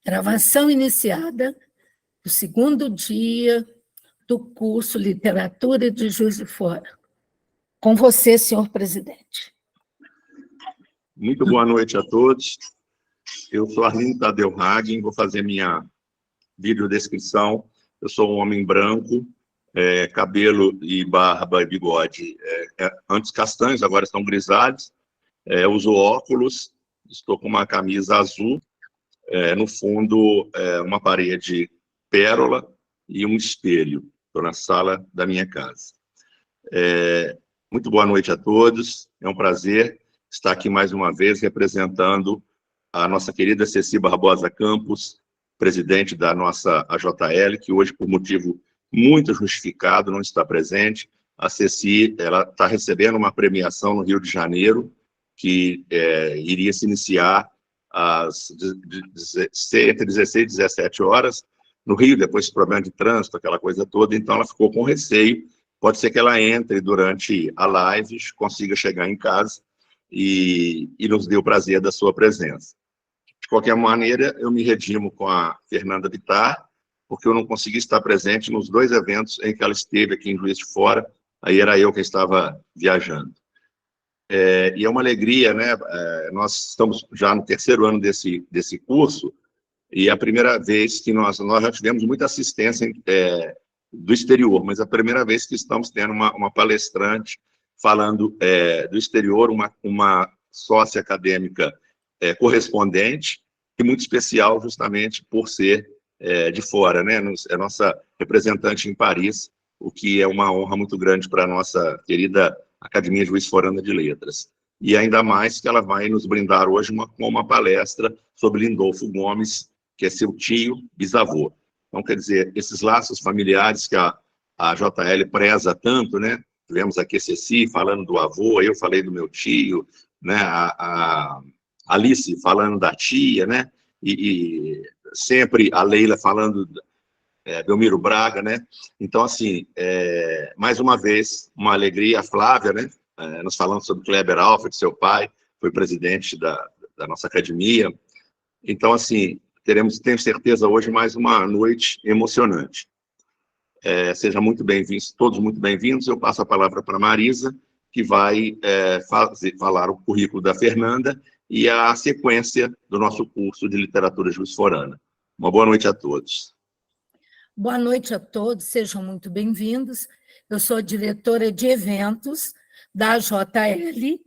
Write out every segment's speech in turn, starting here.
Gravação iniciada do segundo dia do curso Literatura de Juiz de Fora. Com você, senhor presidente. Muito boa noite a todos. Eu sou Arlindo Tadeu Hagen, vou fazer minha videodescrição. Eu sou um homem branco, cabelo e barba e bigode antes castanhos, agora estão grisalhos. Uso óculos, estou com uma camisa azul, no fundo uma parede pérola e um espelho. Estou na sala da minha casa. Muito boa noite a todos, é um prazer estar aqui mais uma vez representando a nossa querida Ceci Barbosa Campos, presidente da nossa AJL, que hoje, por motivo muito justificado, não está presente. A Ceci está recebendo uma premiação no Rio de Janeiro, que iria se iniciar entre 16 e 17 horas, no Rio, depois esse problema de trânsito, aquela coisa toda, então ela ficou com receio. Pode ser que ela entre durante a live, consiga chegar em casa e nos dê o prazer da sua presença. De qualquer maneira, eu me redimo com a Fernanda Bittar, porque eu não consegui estar presente nos dois eventos em que ela esteve aqui em Juiz de Fora, aí era eu que estava viajando. E é uma alegria, né? Nós estamos já no terceiro ano desse curso, e é a primeira vez que nós já tivemos muita assistência do exterior, mas é a primeira vez que estamos tendo uma palestrante falando do exterior, uma sócia acadêmica correspondente, e muito especial justamente por ser de fora, né? É nossa representante em Paris, o que é uma honra muito grande para a nossa querida Academia Juiz Forana de Letras. E ainda mais que ela vai nos brindar hoje com uma palestra sobre Lindolfo Gomes, que é seu tio bisavô. Então, quer dizer, esses laços familiares que a JL preza tanto, né? Tivemos aqui a Ceci falando do avô, eu falei do meu tio, né? A Alice falando da tia, né? E sempre a Leila falando Belmiro Braga, né? Então, assim, mais uma vez, uma alegria. A Flávia, né? Nos falando sobre Kleber Alfred, seu pai, foi presidente da nossa academia. Então, assim, tenho certeza hoje mais uma noite emocionante. Sejam muito bem-vindos, todos muito bem-vindos. Eu passo a palavra para a Marisa, que vai falar o currículo da Fernanda e a sequência do nosso curso de Literatura Juiz Forana. Uma boa noite a todos. Boa noite a todos, sejam muito bem-vindos. Eu sou diretora de eventos da JL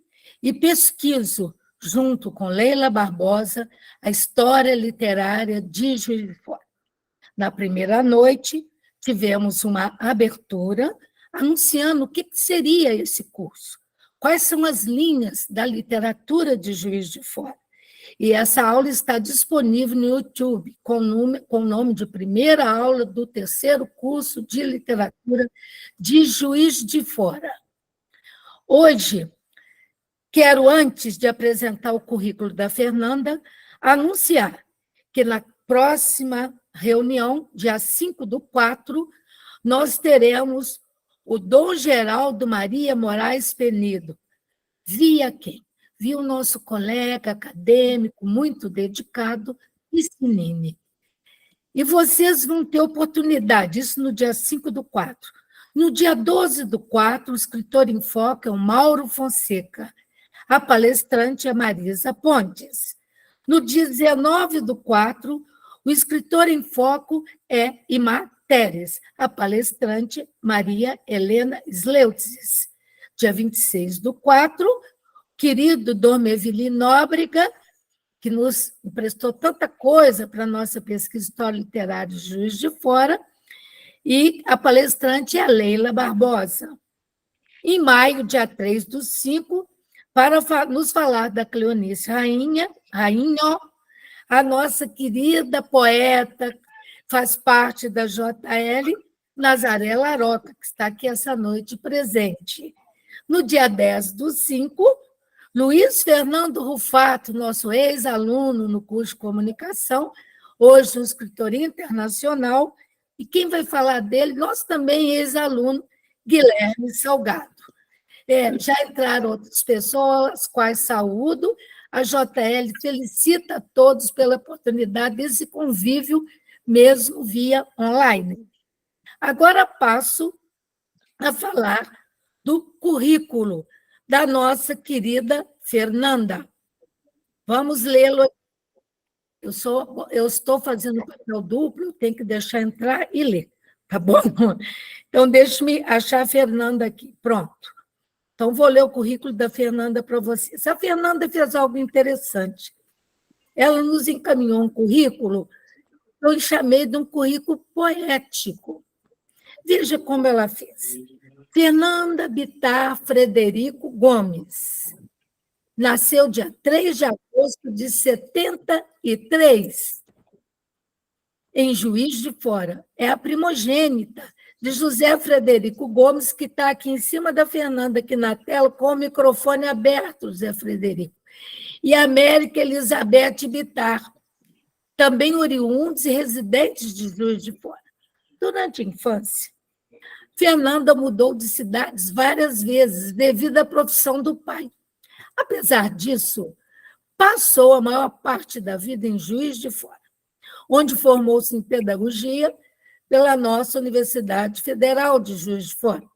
e pesquiso, junto com Leila Barbosa, a história literária de Juiz de Fora. Na primeira noite, tivemos uma abertura anunciando o que seria esse curso, quais são as linhas da literatura de Juiz de Fora. E essa aula está disponível no YouTube, com o nome de Primeira Aula do Terceiro Curso de Literatura de Juiz de Fora. Hoje, quero, antes de apresentar o currículo da Fernanda, anunciar que na próxima reunião, dia 5/4, nós teremos o Dom Geraldo Maria Moraes Penido. Via quem? Via o nosso colega acadêmico, muito dedicado, Piscinini. E vocês vão ter oportunidade, isso no dia 5/4. No dia 12/4, o escritor em foco é o Mauro Fonseca. A palestrante é Marisa Pontes. No dia 19/4, o escritor em foco é Imar Teres. A palestrante, Maria Helena Sleutzis. Dia 26/4, querido Dom Evili Nóbrega, que nos emprestou tanta coisa para a nossa pesquisa história literária de Juiz de Fora, e a palestrante é a Leila Barbosa. Em maio, dia 3/5, para nos falar da Cleonice Rainho, a nossa querida poeta, faz parte da JL, Nazaré Laroca, que está aqui essa noite presente. No dia 10/5, Luiz Fernando Rufato, nosso ex-aluno no curso de comunicação, hoje um escritor internacional, e quem vai falar dele, nosso também ex-aluno, Guilherme Salgado. Já entraram outras pessoas, quais saúdo, a JL felicita a todos pela oportunidade desse convívio, mesmo via online. Agora passo a falar do currículo da nossa querida Fernanda. Vamos lê-lo. Eu estou fazendo papel duplo, tenho que deixar entrar e ler, tá bom? Então, deixe-me achar a Fernanda aqui. Pronto. Então, vou ler o currículo da Fernanda para vocês. A Fernanda fez algo interessante. Ela nos encaminhou um currículo, eu chamei de um currículo poético. Veja como ela fez. Fernanda Bittar Frederico Gomes. Nasceu dia 3 de agosto de 73, em Juiz de Fora. É a primogênita de José Frederico Gomes, que está aqui em cima da Fernanda, aqui na tela, com o microfone aberto, José Frederico. E América Elizabeth Bittar, também oriundos e residentes de Juiz de Fora. Durante a infância, Fernanda mudou de cidades várias vezes, devido à profissão do pai. Apesar disso, passou a maior parte da vida em Juiz de Fora, onde formou-se em pedagogia pela nossa Universidade Federal de Juiz de Fora.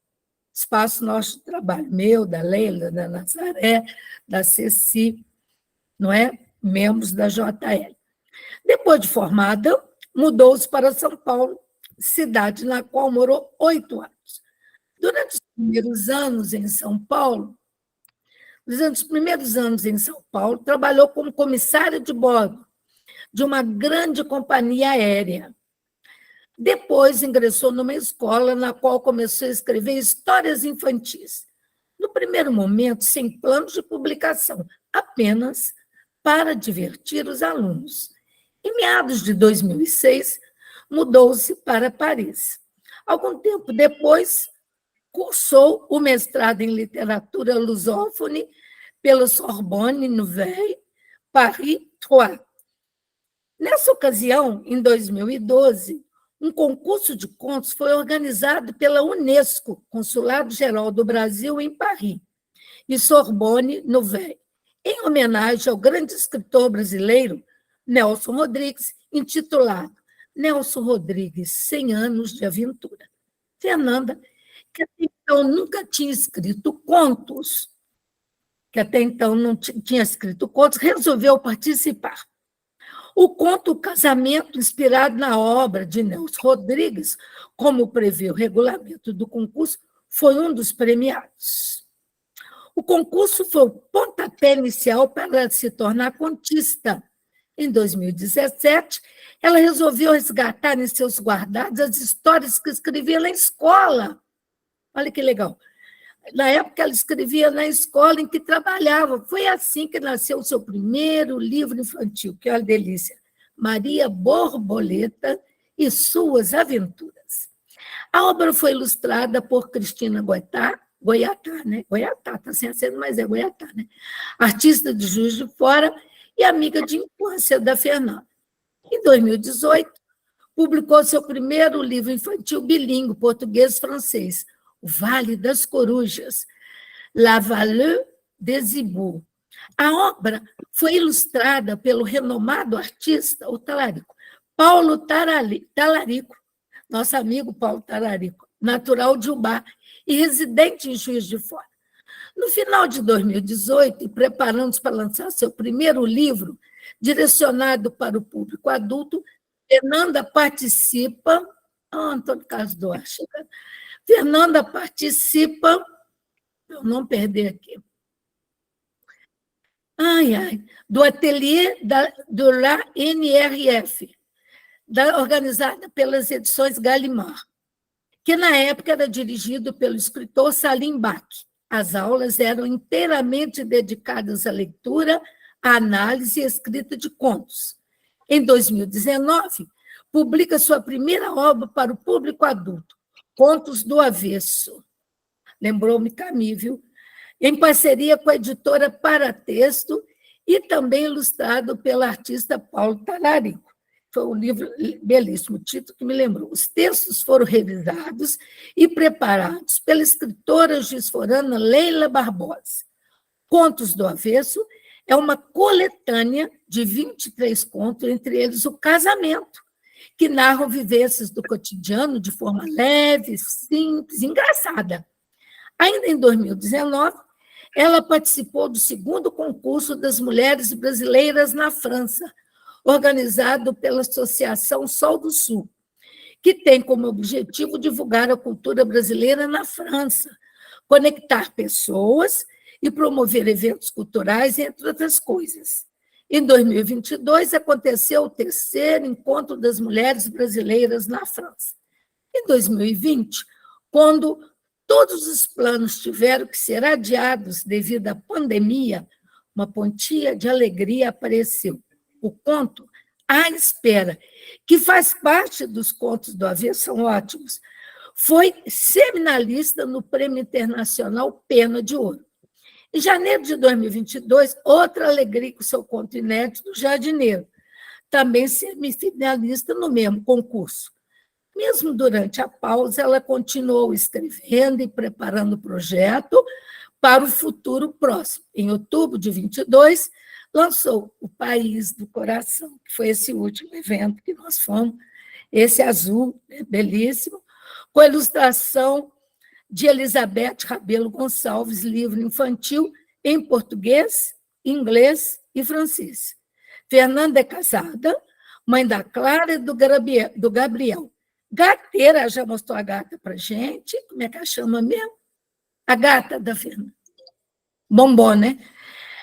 Espaço nosso de trabalho, meu, da Leila, da Nazaré, da Ceci, não é? Membros da JL. Depois de formada, mudou-se para São Paulo, cidade na qual morou 8 anos. Durante os primeiros anos em São Paulo, trabalhou como comissária de bordo de uma grande companhia aérea. Depois ingressou numa escola na qual começou a escrever histórias infantis. No primeiro momento, sem planos de publicação, apenas para divertir os alunos. Em meados de 2006, mudou-se para Paris. Algum tempo depois, cursou o mestrado em literatura lusófone pela Sorbonne Nouvelle, Paris 3. Nessa ocasião, em 2012, um concurso de contos foi organizado pela Unesco, Consulado Geral do Brasil em Paris, e Sorbonne Nouvelle, em homenagem ao grande escritor brasileiro Nelson Rodrigues, intitulado Nelson Rodrigues, 100 anos de aventura. Fernanda, que até então nunca tinha escrito contos, resolveu participar. O conto Casamento, inspirado na obra de Nelson Rodrigues, como prevê o regulamento do concurso, foi um dos premiados. O concurso foi o pontapé inicial para se tornar contista. Em 2017, ela resolveu resgatar em seus guardados as histórias que escrevia na escola. Olha que legal. Na época, ela escrevia na escola em que trabalhava. Foi assim que nasceu o seu primeiro livro infantil, que é uma delícia, Maria Borboleta e Suas Aventuras. A obra foi ilustrada por Cristina Goiatá, né? Goiatá, está sem acento, mas é Goiatá, né? Artista de Juiz de Fora e amiga de infância da Fernanda. Em 2018, publicou seu primeiro livro infantil bilíngue, português-francês, O Vale das Corujas, La Vallée des Hiboux. A obra foi ilustrada pelo renomado artista, o talarico, Paulo Talarico, nosso amigo Paulo Talarico, natural de Ubá e residente em Juiz de Fora. No final de 2018, e preparando-se para lançar seu primeiro livro, direcionado para o público adulto, Fernanda participa... Antônio Carlos Duarte. Fernanda participa... Para eu não perder aqui. Do ateliê do La NRF, organizada pelas edições Gallimard, que na época era dirigido pelo escritor Salim Bach. As aulas eram inteiramente dedicadas à leitura, à análise e escrita de contos. Em 2019, publica sua primeira obra para o público adulto, Contos do Avesso. Lembrou-me Camille, viu? Em parceria com a editora Paratexto e também ilustrado pelo artista Paulo Talarico. Foi um livro belíssimo, o título que me lembrou. Os textos foram revisados e preparados pela escritora juizforana Leila Barbosa. Contos do Avesso é uma coletânea de 23 contos, entre eles O Casamento, que narram vivências do cotidiano de forma leve, simples, engraçada. Ainda em 2019, ela participou do segundo concurso das mulheres brasileiras na França, organizado pela Associação Sol do Sul, que tem como objetivo divulgar a cultura brasileira na França, conectar pessoas e promover eventos culturais, entre outras coisas. Em 2022, aconteceu o terceiro encontro das mulheres brasileiras na França. Em 2020, quando todos os planos tiveram que ser adiados devido à pandemia, uma pontinha de alegria apareceu. O conto À Espera, que faz parte dos contos do Avesso, são ótimos, foi seminalista no Prêmio Internacional Pena de Ouro. Em janeiro de 2022, outra alegria com seu conto inédito, Jardineiro, também semifinalista no mesmo concurso. Mesmo durante a pausa, ela continuou escrevendo e preparando o projeto para o futuro próximo. Em outubro de 22, lançou O País do Coração, que foi esse último evento que nós fomos, esse azul, belíssimo, com a ilustração de Elizabeth Rabelo Gonçalves, livro infantil em português, inglês e francês. Fernanda é casada, mãe da Clara e do Gabriel. Gateira, já mostrou a gata para a gente, como é que ela chama mesmo? A gata da Fernanda. Bombom, né?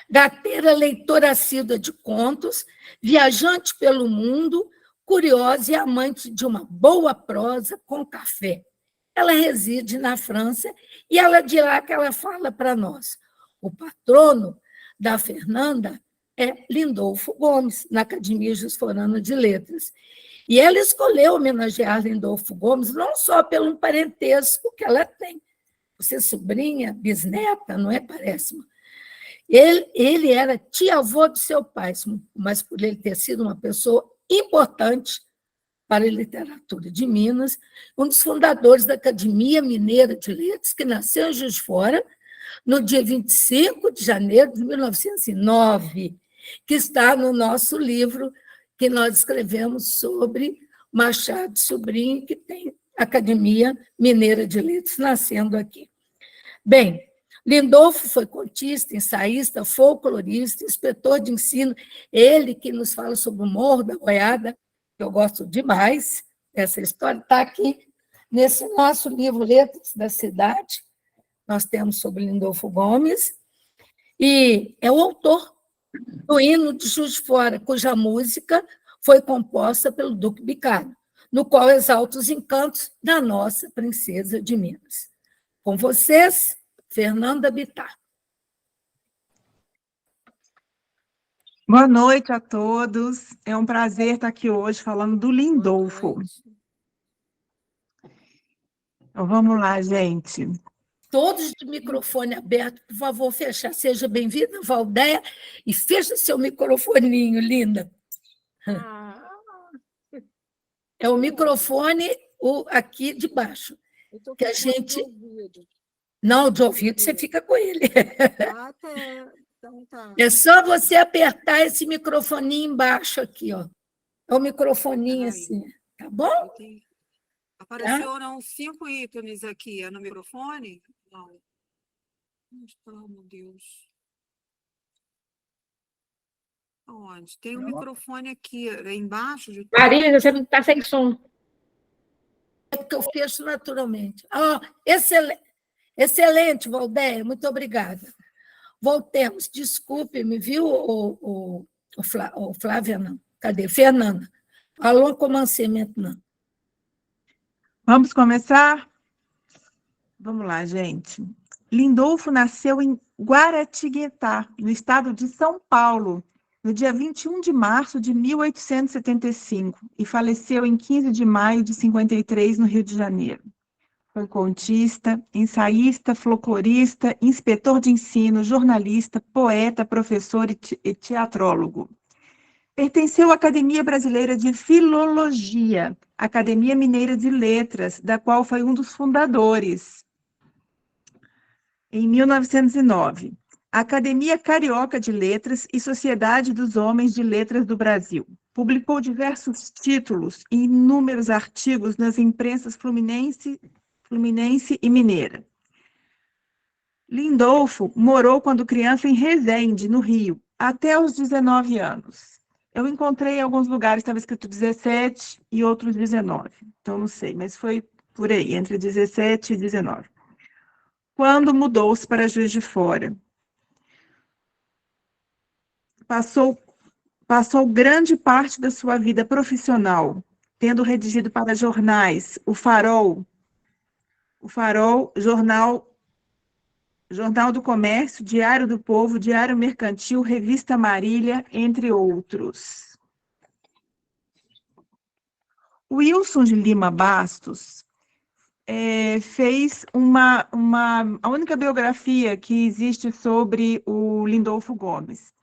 Gateira, leitora assídua de contos, viajante pelo mundo, curiosa e amante de uma boa prosa com café. Ela reside na França e ela é de lá que ela fala para nós. O patrono da Fernanda é Lindolfo Gomes, na Academia Jusforana de Letras. E ela escolheu homenagear Lindolfo Gomes não só pelo parentesco que ela tem. Você é sobrinha, bisneta, não é? Parece-me. Ele era tio-avô do seu pai, mas por ele ter sido uma pessoa importante para a literatura de Minas, um dos fundadores da Academia Mineira de Letras, que nasceu em Juiz de Fora, no dia 25 de janeiro de 1909, que está no nosso livro que nós escrevemos sobre Machado Sobrinho, que tem Academia Mineira de Letras nascendo aqui. Bem, Lindolfo foi contista, ensaísta, folclorista, inspetor de ensino, ele que nos fala sobre o Morro da Goiada, que eu gosto demais, essa história está aqui nesse nosso livro Letras da Cidade, nós temos sobre Lindolfo Gomes, e é o autor do hino de Juiz de Fora, cuja música foi composta pelo Duque Bicalho, no qual exalta os encantos da nossa princesa de Minas. Com vocês, Fernanda Bittar. Boa noite a todos. É um prazer estar aqui hoje falando do Lindolfo. Então, vamos lá, gente. Todos de microfone aberto, por favor, fechar. Seja bem-vinda, Valdeia, e fecha seu microfoninho, linda. É o microfone aqui de baixo. Que a gente... Não, de ouvido, você fica com ele. Então, tá. É só você apertar esse microfoninho embaixo aqui, ó. É o microfoninho assim, tá bom? Apareceram 5 ícones aqui. É no microfone? Não. Onde está, meu Deus? Onde? Tem um microfone aqui, embaixo de... Marília, você não está sem som. É porque eu fecho naturalmente. Excelente, Valdeia, muito obrigada. Voltemos, desculpe-me, viu, Flávia, não. Cadê? Fernanda. Falou com mancemento, não. Vamos começar? Vamos lá, gente. Lindolfo nasceu em Guaratinguetá, no estado de São Paulo, no dia 21 de março de 1875, e faleceu em 15 de maio de 53, no Rio de Janeiro. Foi contista, ensaísta, folclorista, inspetor de ensino, jornalista, poeta, professor e teatrólogo. Pertenceu à Academia Brasileira de Filologia, Academia Mineira de Letras, da qual foi um dos fundadores, em 1909. Academia Carioca de Letras e Sociedade dos Homens de Letras do Brasil. Publicou diversos títulos e inúmeros artigos nas imprensas fluminense e mineira. Lindolfo morou quando criança em Resende, no Rio, até os 19 anos. Eu encontrei em alguns lugares, estava escrito 17 e outros 19. Então, não sei, mas foi por aí, entre 17 e 19. Quando mudou-se para Juiz de Fora. Passou grande parte da sua vida profissional, tendo redigido para jornais, o Farol, Jornal do Comércio, Diário do Povo, Diário Mercantil, Revista Marília, entre outros. Wilson de Lima Bastos fez a única biografia que existe sobre o Lindolfo Gomes.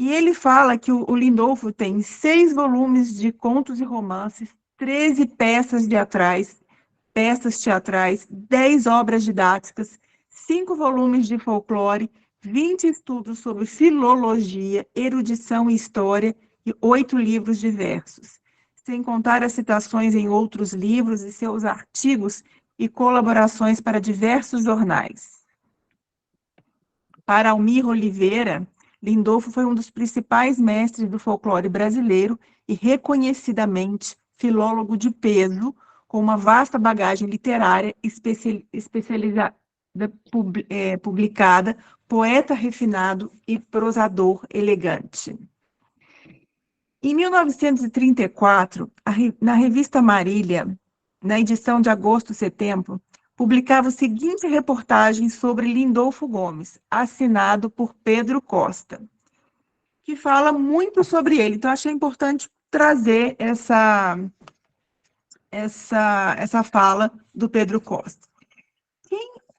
E ele fala que o Lindolfo tem 6 volumes de contos e romances, 13 peças teatrais, 10 obras didáticas, 5 volumes de folclore, 20 estudos sobre filologia, erudição e história e 8 livros de versos, sem contar as citações em outros livros e seus artigos e colaborações para diversos jornais. Para Almir Oliveira, Lindolfo foi um dos principais mestres do folclore brasileiro e reconhecidamente filólogo de peso, com uma vasta bagagem literária especializada, publicada, poeta refinado e prosador elegante. Em 1934, na revista Marília, na edição de agosto-setembro, publicava o seguinte reportagem sobre Lindolfo Gomes, assinado por Pedro Costa, que fala muito sobre ele. Então, achei importante trazer essa fala do Pedro Costa.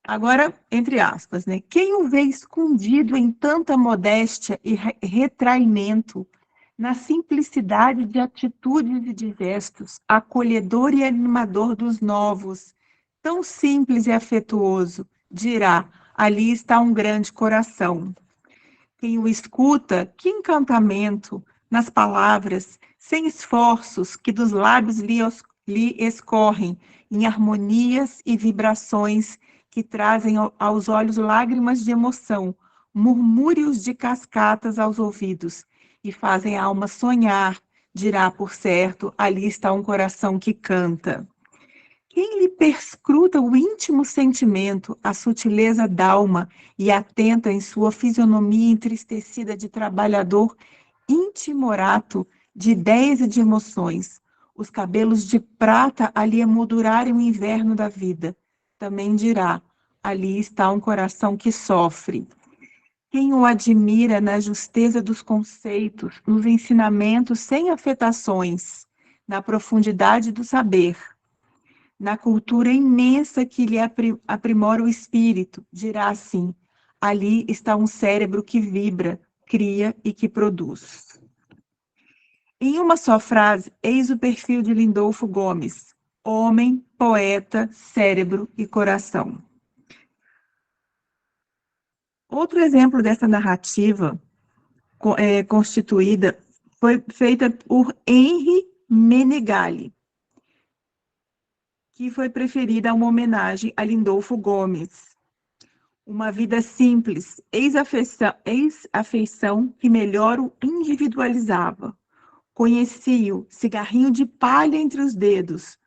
Agora, entre aspas, né? Quem o vê escondido em tanta modéstia e retraimento, na simplicidade de atitudes e de gestos, acolhedor e animador dos novos, tão simples e afetuoso, dirá, ali está um grande coração. Quem o escuta, que encantamento, nas palavras, sem esforços, que dos lábios lhe escorrem, em harmonias e vibrações que trazem aos olhos lágrimas de emoção, murmúrios de cascatas aos ouvidos, e fazem a alma sonhar, dirá, por certo, ali está um coração que canta. Quem lhe perscruta o íntimo sentimento, a sutileza d'alma e atenta em sua fisionomia entristecida de trabalhador intimorato de ideias e de emoções, os cabelos de prata ali emoldurarem o inverno da vida, também dirá, ali está um coração que sofre. Quem o admira na justeza dos conceitos, nos ensinamentos sem afetações, na profundidade do saber, na cultura imensa que lhe aprimora o espírito, dirá assim, ali está um cérebro que vibra, cria e que produz. Em uma só frase, eis o perfil de Lindolfo Gomes, homem, poeta, cérebro e coração. Outro exemplo dessa narrativa constituída foi feita por Henri Menegali, que foi preferida a uma homenagem a Lindolfo Gomes. Uma vida simples, ex-afeição que melhor o individualizava. Conhecia-o, cigarrinho de palha entre os dedos,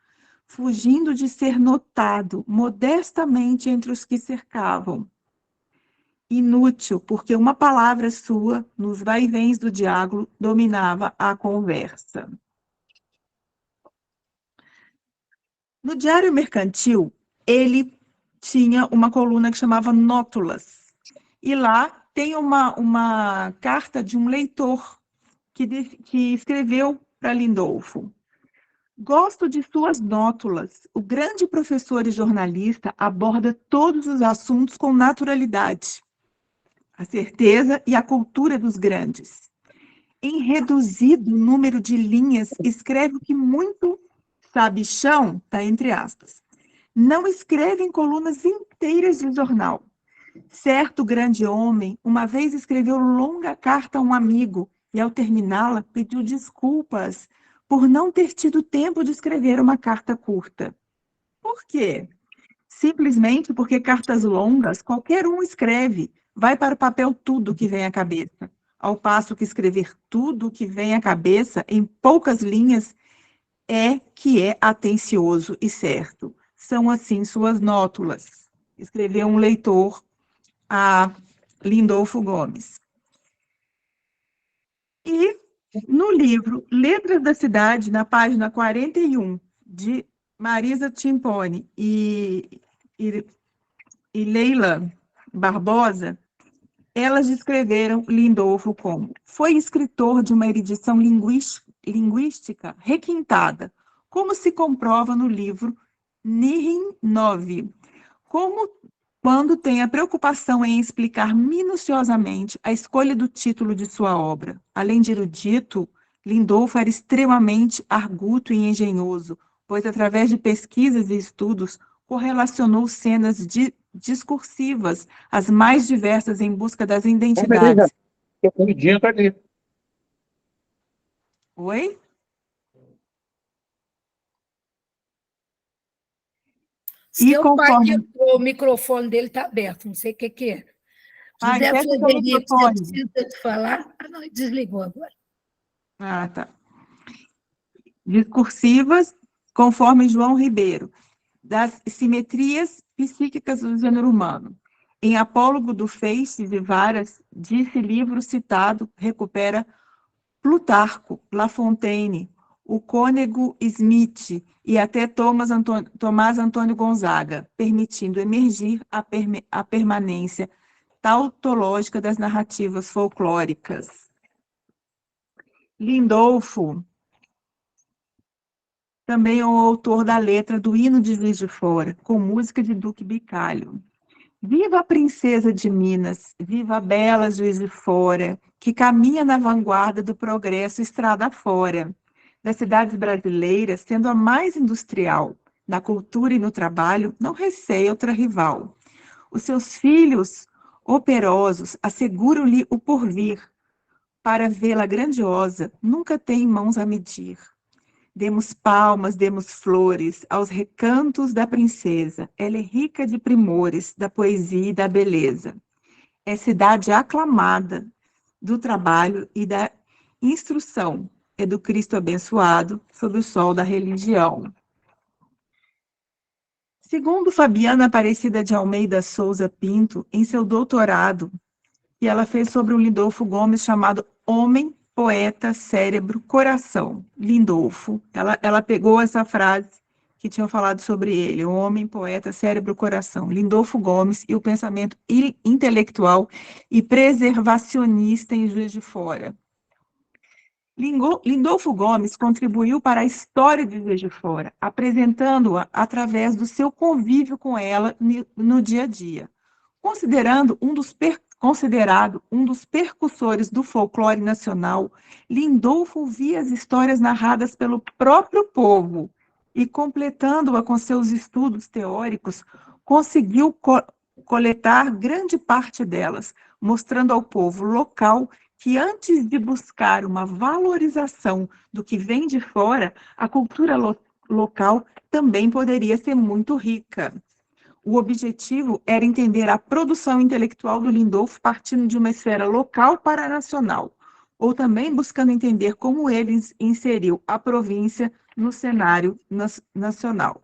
fugindo de ser notado modestamente entre os que cercavam. Inútil, porque uma palavra sua, nos vai-vens do diálogo, dominava a conversa. No Diário Mercantil, ele tinha uma coluna que chamava Nótulas. E lá tem uma carta de um leitor que escreveu para Lindolfo. Gosto de suas nótulas. O grande professor e jornalista aborda todos os assuntos com naturalidade, a certeza e a cultura dos grandes. Em reduzido número de linhas, escreve o que muito sabichão, está entre aspas. Não escreve em colunas inteiras de jornal. Certo grande homem uma vez escreveu longa carta a um amigo e, ao terminá-la, pediu desculpas por não ter tido tempo de escrever uma carta curta. Por quê? Simplesmente porque cartas longas qualquer um escreve, vai para o papel tudo que vem à cabeça, ao passo que escrever tudo que vem à cabeça em poucas linhas que é atencioso e certo. São assim suas nótulas, escreveu um leitor a Lindolfo Gomes. E no livro Letras da Cidade, na página 41, de Marisa Timpone e Leila Barbosa, elas descreveram Lindolfo como: foi escritor de uma erudição linguística requintada, como se comprova no livro Nirim 9, quando tem a preocupação em explicar minuciosamente a escolha do título de sua obra. Além de erudito, Lindolfo era extremamente arguto e engenhoso, pois, através de pesquisas e estudos, correlacionou cenas discursivas, as mais diversas, em busca das identidades. A comidinha está ali. Oi? Seu pai entrou, o microfone dele está aberto, não sei o que é. José Frederico, você precisa de falar? Ah, não, desligou agora. Ah, tá. Discursivas, conforme João Ribeiro, das simetrias psíquicas do gênero humano. Em Apólogo do Feixe de Varas, desse livro citado, recupera Plutarco, La Fontaine, o Cônego Smith e até Tomás Antônio Gonzaga, permitindo emergir a permanência tautológica das narrativas folclóricas. Lindolfo também é o autor da letra do Hino de Juiz de Fora, com música de Duque Bicalho. Viva a princesa de Minas, viva a bela Juiz de Fora, que caminha na vanguarda do progresso estrada fora, das cidades brasileiras, sendo a mais industrial, na cultura e no trabalho, não receia outra rival. Os seus filhos operosos asseguram-lhe o porvir, para vê-la grandiosa, nunca tem mãos a medir. Demos palmas, demos flores aos recantos da princesa. Ela é rica de primores, da poesia e da beleza. É cidade aclamada do trabalho e da instrução. É do Cristo abençoado, sob o sol da religião. Segundo Fabiana Aparecida de Almeida Souza Pinto, em seu doutorado, que ela fez sobre o Lindolfo Gomes, chamado Homem, Poeta, Cérebro, Coração. Lindolfo. Ela pegou essa frase que tinham falado sobre ele, o homem, poeta, cérebro, coração. Lindolfo Gomes e o pensamento intelectual e preservacionista em Juiz de Fora. Lindolfo Gomes contribuiu para a história de Juiz de Fora, apresentando-a através do seu convívio com ela no dia a dia. Considerado um dos percussores do folclore nacional, Lindolfo via as histórias narradas pelo próprio povo e, completando-a com seus estudos teóricos, conseguiu coletar grande parte delas, mostrando ao povo local que, antes de buscar uma valorização do que vem de fora, a cultura local também poderia ser muito rica. O objetivo era entender a produção intelectual do Lindolfo partindo de uma esfera local para nacional, ou também buscando entender como ele inseriu a província no cenário nacional.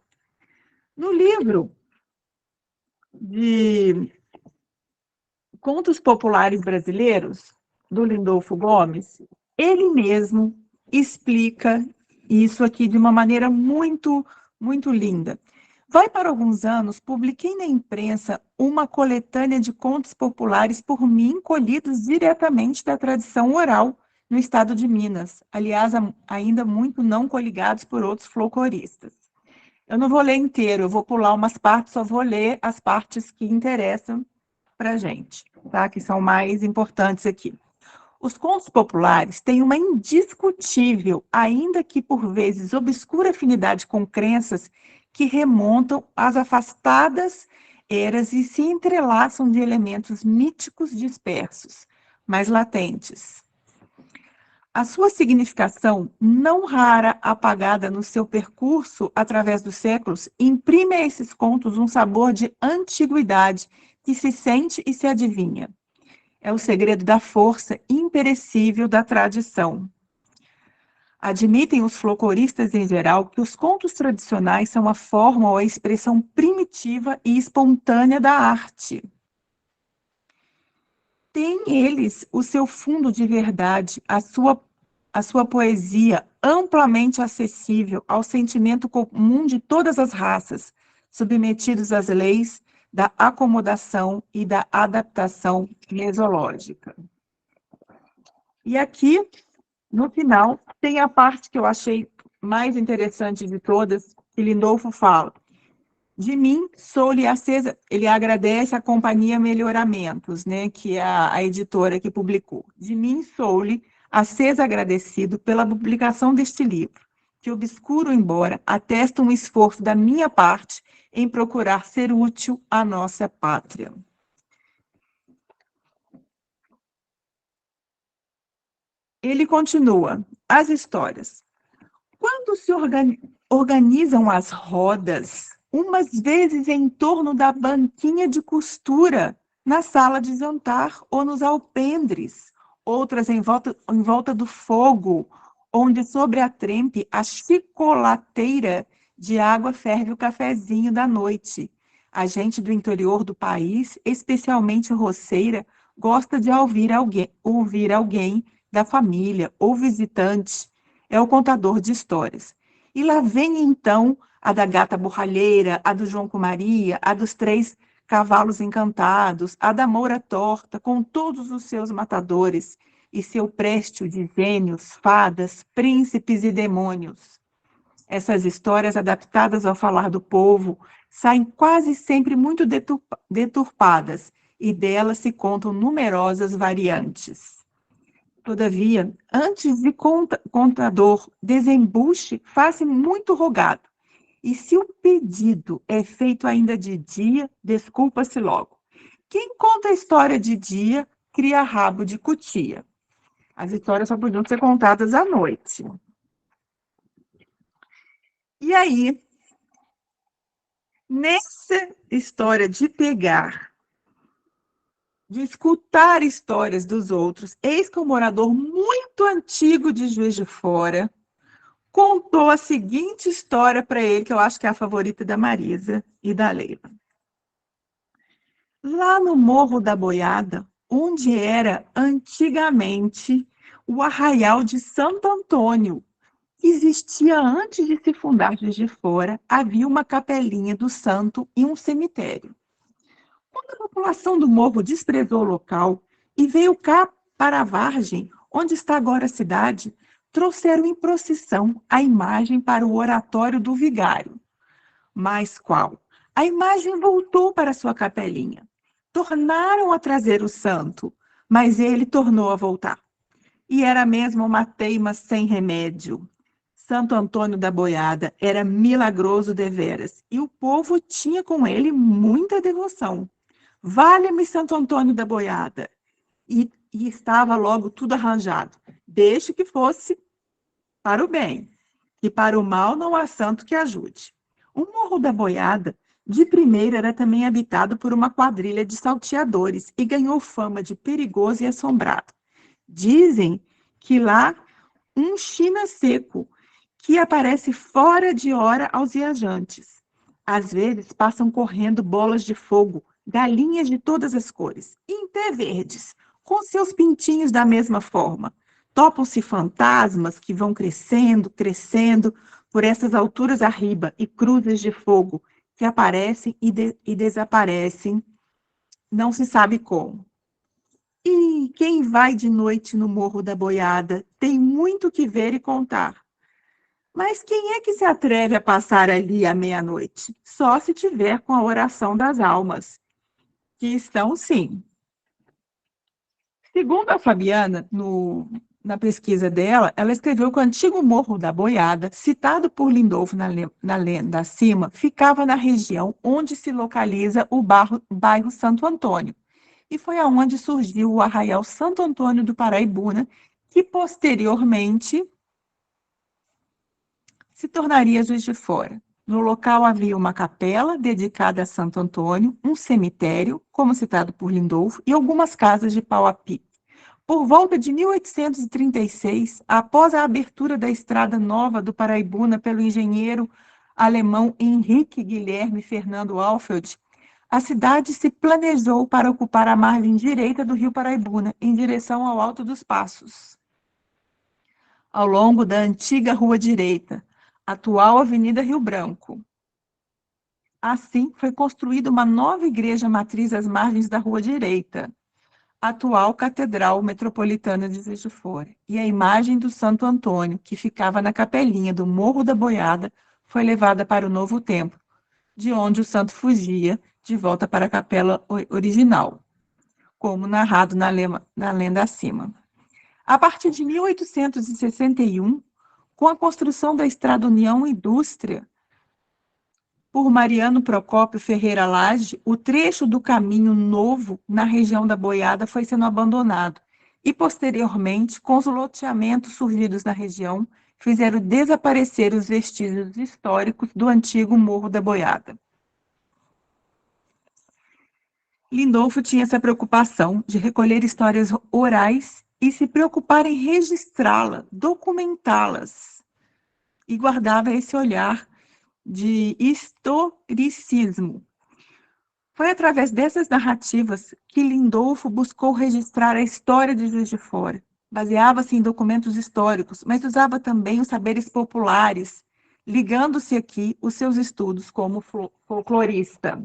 No livro de Contos Populares Brasileiros, do Lindolfo Gomes, ele mesmo explica isso aqui de uma maneira muito, muito linda. Vai para alguns anos, publiquei na imprensa uma coletânea de contos populares por mim, colhidos diretamente da tradição oral no estado de Minas, aliás, ainda muito não coligados por outros folcloristas. Eu não vou ler inteiro, eu vou pular umas partes, só vou ler as partes que interessam para a gente, tá? Que são mais importantes aqui. Os contos populares têm uma indiscutível, ainda que por vezes obscura afinidade com crenças que remontam às afastadas eras e se entrelaçam de elementos míticos dispersos, mas latentes. A sua significação, não rara apagada no seu percurso através dos séculos, imprime a esses contos um sabor de antiguidade que se sente e se adivinha. É o segredo da força imperecível da tradição. Admitem os folcloristas em geral que os contos tradicionais são a forma ou a expressão primitiva e espontânea da arte. Tem eles o seu fundo de verdade, a sua poesia amplamente acessível ao sentimento comum de todas as raças, submetidos às leis da acomodação e da adaptação mesológica. E aqui, no final, tem a parte que eu achei mais interessante de todas, que Lindolfo fala. De mim, sou-lhe acesa. Ele agradece à Companhia Melhoramentos, né, que é a editora que publicou. De mim, sou-lhe acesa agradecido pela publicação deste livro, que obscuro embora atesta um esforço da minha parte em procurar ser útil à nossa pátria. Ele continua, as histórias. Quando se organizam as rodas, umas vezes em torno da banquinha de costura, na sala de jantar ou nos alpendres, outras em volta do fogo, onde sobre a trempe a chicolateira de água ferve o cafezinho da noite. A gente do interior do país, especialmente roceira, gosta de ouvir alguém da família ou visitante, é o contador de histórias. E lá vem, então, a da gata borralheira, a do João com Maria, a dos 3 cavalos encantados, a da moura torta, com todos os seus matadores e seu préstio de gênios, fadas, príncipes e demônios. Essas histórias, adaptadas ao falar do povo, saem quase sempre muito deturpadas, e delas se contam numerosas variantes. Todavia, antes de contador desembuche, faça muito rogado. E se o pedido é feito ainda de dia, desculpa-se logo. Quem conta a história de dia, cria rabo de cutia. As histórias só podiam ser contadas à noite. E aí, nessa história de pegar, de escutar histórias dos outros, eis que um morador muito antigo de Juiz de Fora contou a seguinte história para ele, que eu acho que é a favorita da Marisa e da Leila. Lá no Morro da Boiada, onde era antigamente o Arraial de Santo Antônio, que existia antes de se fundar Juiz de Fora, havia uma capelinha do santo e um cemitério. Quando a população do morro desprezou o local e veio cá para a Vargem, onde está agora a cidade, trouxeram em procissão a imagem para o oratório do vigário. Mas qual? A imagem voltou para sua capelinha. Tornaram a trazer o santo, mas ele tornou a voltar. E era mesmo uma teima sem remédio. Santo Antônio da Boiada era milagroso deveras, e o povo tinha com ele muita devoção. Valha-me Santo Antônio da Boiada. E estava logo tudo arranjado. Deixe que fosse para o bem, e para o mal não há santo que ajude. O Morro da Boiada, de primeira, era também habitado por uma quadrilha de salteadores e ganhou fama de perigoso e assombrado. Dizem que lá um china seco, que aparece fora de hora aos viajantes. Às vezes passam correndo bolas de fogo, galinhas de todas as cores, e até verdes, com seus pintinhos da mesma forma. Topam-se fantasmas que vão crescendo, crescendo, por essas alturas arriba, e cruzes de fogo que aparecem e desaparecem, não se sabe como. E quem vai de noite no Morro da Boiada tem muito que ver e contar. Mas quem é que se atreve a passar ali à meia-noite? Só se tiver com a oração das almas, que estão, sim. Segundo a Fabiana, no na pesquisa dela, ela escreveu que o antigo Morro da Boiada, citado por Lindolfo na lenda acima, ficava na região onde se localiza o bairro Santo Antônio. E foi aonde surgiu o Arraial Santo Antônio do Paraibuna, que posteriormente se tornaria Juiz de Fora. No local havia uma capela dedicada a Santo Antônio, um cemitério, como citado por Lindolfo, e algumas casas de pau a pique. Por volta de 1836, após a abertura da Estrada Nova do Paraibuna pelo engenheiro alemão Henrique Guilherme Fernando Alfeld, a cidade se planejou para ocupar a margem direita do rio Paraibuna, em direção ao Alto dos Passos, ao longo da antiga Rua Direita, atual Avenida Rio Branco. Assim, foi construída uma nova igreja matriz às margens da Rua Direita, atual Catedral Metropolitana de Juiz de Fora, e a imagem do Santo Antônio, que ficava na capelinha do Morro da Boiada, foi levada para o novo templo, de onde o santo fugia de volta para a capela original, como narrado na lenda acima. A partir de 1861, com a construção da Estrada União Indústria, por Mariano Procópio Ferreira Lage, o trecho do caminho novo na região da Boiada foi sendo abandonado e, posteriormente, com os loteamentos surgidos na região, fizeram desaparecer os vestígios históricos do antigo Morro da Boiada. Lindolfo tinha essa preocupação de recolher histórias orais e se preocupar em registrá-las, documentá-las, e guardava esse olhar de historicismo. Foi através dessas narrativas que Lindolfo buscou registrar a história de Juiz de Fora. Baseava-se em documentos históricos, mas usava também os saberes populares, ligando-se aqui os seus estudos como folclorista.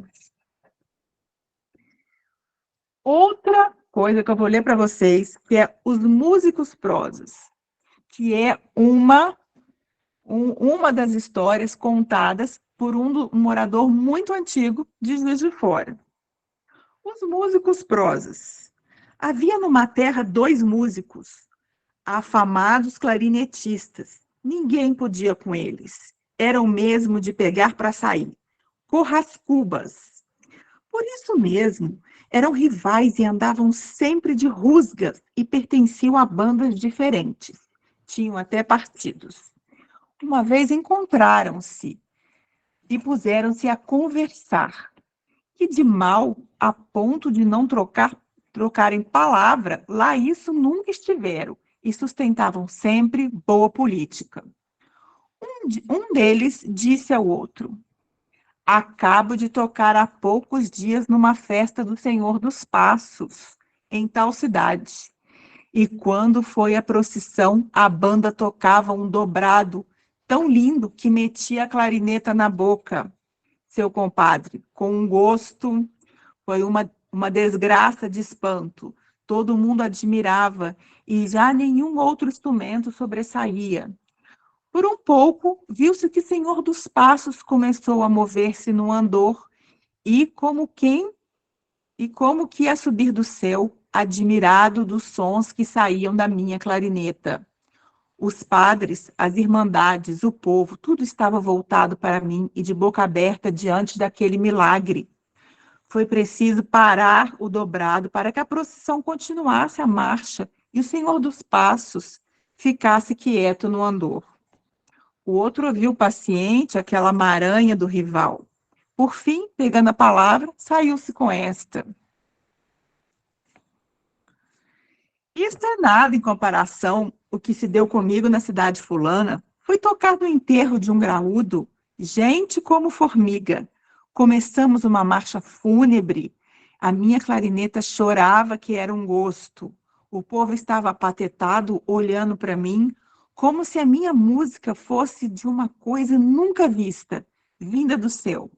Outra coisa que eu vou ler para vocês, que é Os Músicos Prosas, que é uma das histórias contadas por um morador muito antigo de Juiz de Fora. Os músicos prosas. Havia numa terra 2 músicos, afamados clarinetistas. Ninguém podia com eles. Eram mesmo de pegar para sair. Corrascubas. Por isso mesmo, eram rivais e andavam sempre de rusgas e pertenciam a bandas diferentes. Tinham até partidos. Uma vez encontraram-se e puseram-se a conversar. Que de mal, a ponto de não trocarem palavra, lá isso nunca estiveram, e sustentavam sempre boa política. Um deles disse ao outro: acabo de tocar há poucos dias numa festa do Senhor dos Passos, em tal cidade. E quando foi a procissão, a banda tocava um dobrado tão lindo que metia a clarineta na boca. Seu compadre, com um gosto, foi uma desgraça de espanto. Todo mundo admirava e já nenhum outro instrumento sobressaía. Por um pouco, viu-se que o Senhor dos Passos começou a mover-se no andor e como que a subir do céu, admirado dos sons que saíam da minha clarineta. Os padres, as irmandades, o povo, tudo estava voltado para mim e de boca aberta diante daquele milagre. Foi preciso parar o dobrado para que a procissão continuasse a marcha e o Senhor dos Passos ficasse quieto no andor. O outro ouviu paciente aquela maranha do rival. Por fim, pegando a palavra, saiu-se com esta: isso é nada em comparação o que se deu comigo na cidade fulana. Fui tocar no enterro de um graúdo, gente como formiga. Começamos uma marcha fúnebre. A minha clarineta chorava que era um gosto. O povo estava apatetado, olhando para mim, como se a minha música fosse de uma coisa nunca vista, vinda do céu.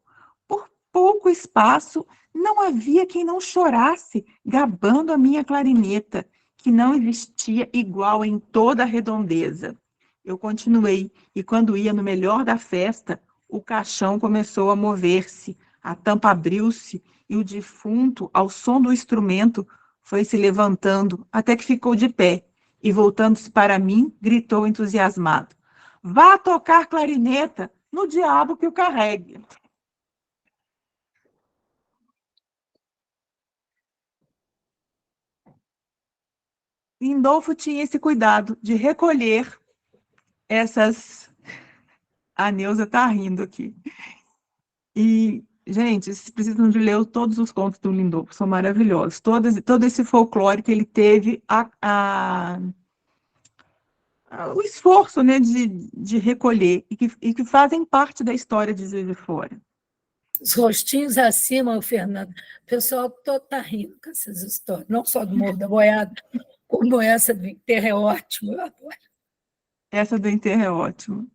Por pouco espaço, não havia quem não chorasse, gabando a minha clarineta, que não existia igual em toda a redondeza. Eu continuei, e quando ia no melhor da festa, o caixão começou a mover-se, a tampa abriu-se, e o defunto, ao som do instrumento, foi se levantando, até que ficou de pé, E voltando-se para mim, gritou entusiasmado: vá tocar clarineta no diabo que o carregue. Lindolfo tinha esse cuidado de recolher essas... A Neuza está rindo aqui. E, gente, vocês precisam de ler todos os contos do Lindolfo, são maravilhosos. Todo esse folclore que ele teve, o esforço, né, de recolher, e que fazem parte da história de Juiz de Fora. Os rostinhos acima, Fernando. O pessoal todo está rindo com essas histórias, não só do Morro da Boiada, como essa do enterro é ótimo. Eu adoro. Essa do enterro é ótima.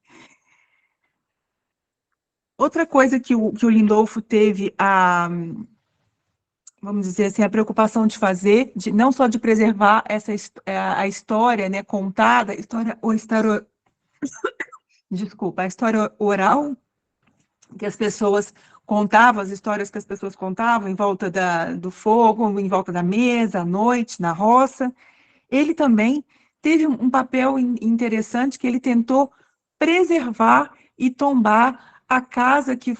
Outra coisa que o Lindolfo teve vamos dizer assim, a preocupação de fazer, não só de preservar a história, né, contada, a história oral, que as pessoas contavam, as histórias que as pessoas contavam em volta do fogo, em volta da mesa, à noite, na roça. Ele também teve um papel interessante, que ele tentou preservar e tombar a casa que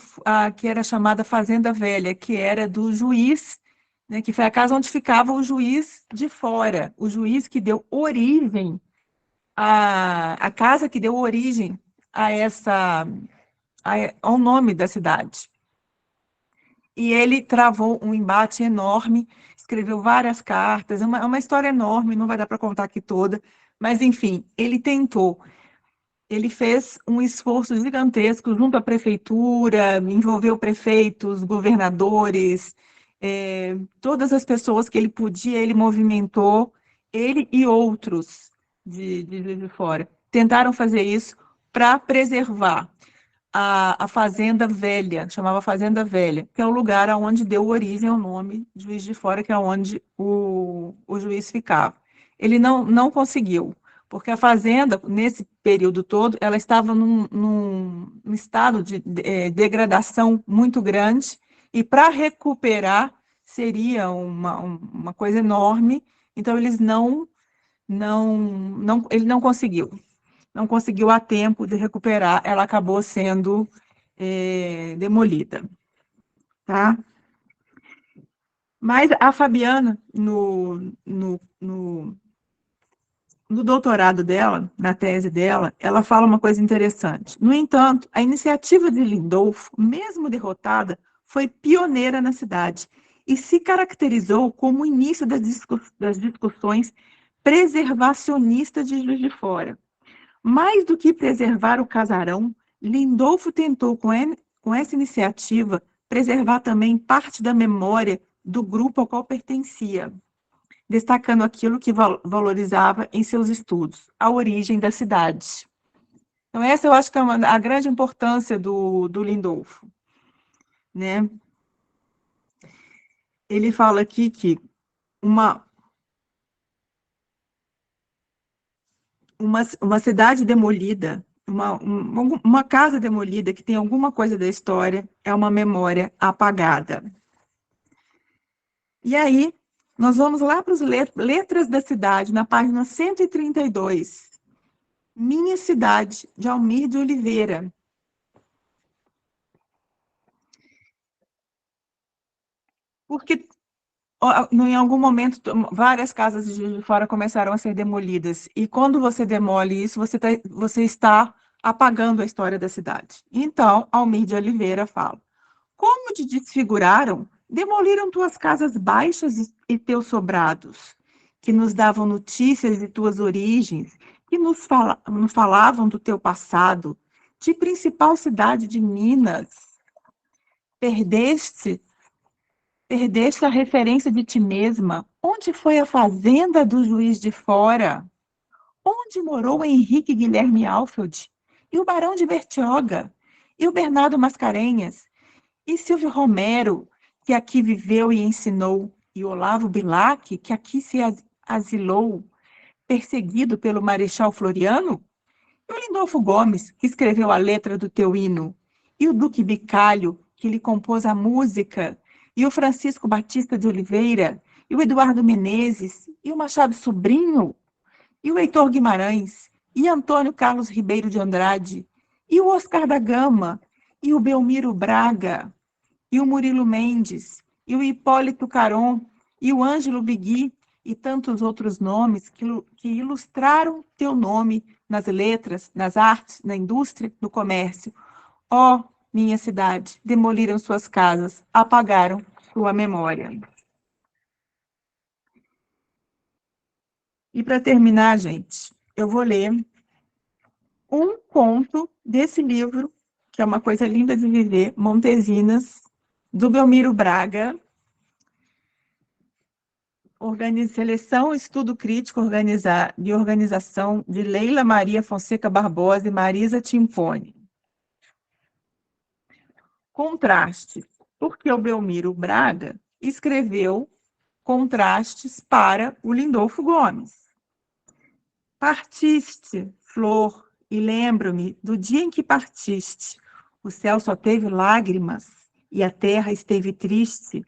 era chamada Fazenda Velha, que era do juiz, né, que foi a casa onde ficava o Juiz de Fora, o juiz que deu origem a casa que deu origem ao nome da cidade. E ele travou um embate enorme, escreveu várias cartas, é uma história enorme, não vai dar para contar aqui toda, mas, enfim, ele fez um esforço gigantesco junto à prefeitura, envolveu prefeitos, governadores, todas as pessoas que ele podia, ele movimentou, ele e outros de Juiz de Fora. Tentaram fazer isso para preservar a Fazenda Velha, chamava Fazenda Velha, que é o lugar onde deu origem ao nome de Juiz de Fora, que é onde o juiz ficava. Ele não conseguiu, porque a fazenda, nesse período todo, ela estava num estado de degradação muito grande, e para recuperar seria uma coisa enorme, então ele não conseguiu. Não conseguiu a tempo de recuperar, ela acabou sendo demolida. Tá? Mas a Fabiana, no doutorado dela, na tese dela, ela fala uma coisa interessante. No entanto, a iniciativa de Lindolfo, mesmo derrotada, foi pioneira na cidade e se caracterizou como o início das discussões preservacionistas de Juiz de Fora. Mais do que preservar o casarão, Lindolfo tentou, com essa iniciativa, preservar também parte da memória do grupo ao qual pertencia, destacando aquilo que valorizava em seus estudos, a origem da cidade. Então, essa eu acho que é a grande importância do Lindolfo, né? Ele fala aqui que uma cidade demolida, uma casa demolida que tem alguma coisa da história, é uma memória apagada. E aí, nós vamos lá para as letras da cidade, na página 132. Minha Cidade, de Almir de Oliveira. Porque em algum momento, várias casas de Juiz de Fora começaram a ser demolidas. E quando você demole isso, você está apagando a história da cidade. Então, Almir de Oliveira fala: como te desfiguraram, demoliram tuas casas baixas e teus sobrados, que nos davam notícias de tuas origens, que nos falavam do teu passado, de principal cidade de Minas. Perdeste a referência de ti mesma. Onde foi a fazenda do Juiz de Fora? Onde morou Henrique Guilherme Alfeld? E o Barão de Bertioga? E o Bernardo Mascarenhas? E Silvio Romero, que aqui viveu e ensinou? E Olavo Bilac, que aqui se asilou, perseguido pelo Marechal Floriano? E o Lindolfo Gomes, que escreveu a letra do teu hino? E o Duque Bicalho, que lhe compôs a música? E o Francisco Batista de Oliveira, e o Eduardo Menezes, e o Machado Sobrinho, e o Heitor Guimarães, e Antônio Carlos Ribeiro de Andrade, e o Oscar da Gama, e o Belmiro Braga, e o Murilo Mendes, e o Hipólito Caron, e o Ângelo Bigui, e tantos outros nomes que ilustraram teu nome nas letras, nas artes, na indústria, no comércio. Ó, minha cidade, demoliram suas casas, apagaram sua memória. E para terminar, gente, eu vou ler um conto desse livro, que é uma coisa linda de viver, Montesinas, do Belmiro Braga. Seleção, estudo crítico de organização de Leila Maria Fonseca Barbosa e Marisa Timpone. Contraste, porque o Belmiro Braga escreveu contrastes para o Lindolfo Gomes. Partiste, flor, e lembro-me do dia em que partiste. O céu só teve lágrimas e a terra esteve triste.